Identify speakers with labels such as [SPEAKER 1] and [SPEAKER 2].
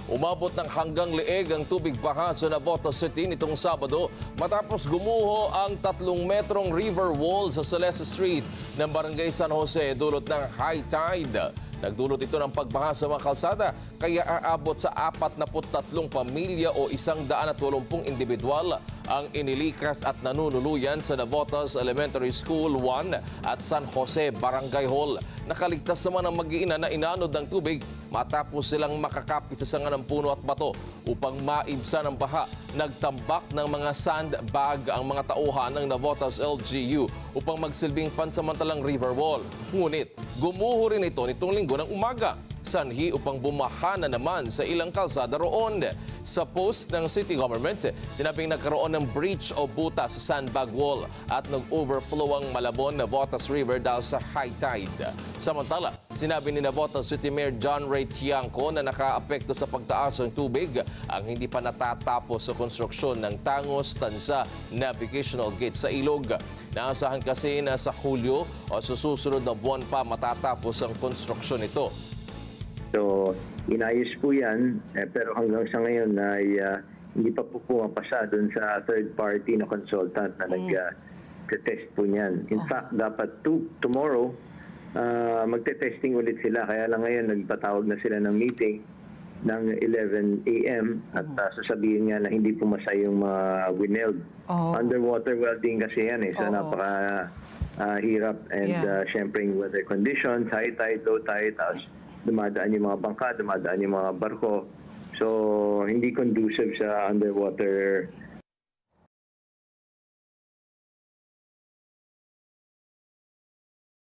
[SPEAKER 1] Umabot ng hanggang leeg ang tubig baha sa Navotas City nitong Sabado matapos gumuho ang 3 metrong river wall sa Celeste Street ng Barangay San Jose dulot ng high tide. Nagdulot ito ng pagbaha sa mga kalsada kaya aabot sa 43 pamilya o 180 individual ang inilikas at nanunuluyan sa Navotas Elementary School 1 at San Jose Barangay Hall. Nakaligtas naman ang mag-iina na inanod ng tubig matapos silang makakapit sa sanga ng puno at bato upang maibsan ang baha. Nagtambak ng mga sandbag ang mga tauhan ng Navotas LGU upang magsilbing pansamantalang river wall. Ngunit gumuho rin ito nitong linggo ng umaga. Sanhi upang bumaha na naman sa ilang kalsada roon. Sa post ng city government, sinabing nagkaroon ng breach o buta sa sandbag wall at nag-overflow ang Malabon Navotas River dahil sa high tide. Samantala, sinabi ni Navotas City Mayor John Ray Tiangco na nakaapekto sa pagtaas ng tubig ang hindi pa natatapos sa konstruksyon ng Tangos Tanza Navigational Gate sa Ilog. Naasahan kasi na sa Hulyo o sa susunod na buwan pa matatapos ang konstruksyon nito.
[SPEAKER 2] So, inayos po yan, pero hanggang sa ngayon ay hindi pa po pumapasa doon sa third party na consultant na nag-test po niyan. In fact, dapat tomorrow, magte-testing ulit sila. Kaya lang ngayon, nagpatawag na sila ng meeting ng 11 a.m. at sasabihin nga na hindi pumasa yung mga wineld. Underwater welding kasi yan so napaka-hirap and syempre yung weather conditions, high tide, low tide, tapos dumadaan yung mga bangka, dumadaan yung mga barko. So, hindi conducive sa underwater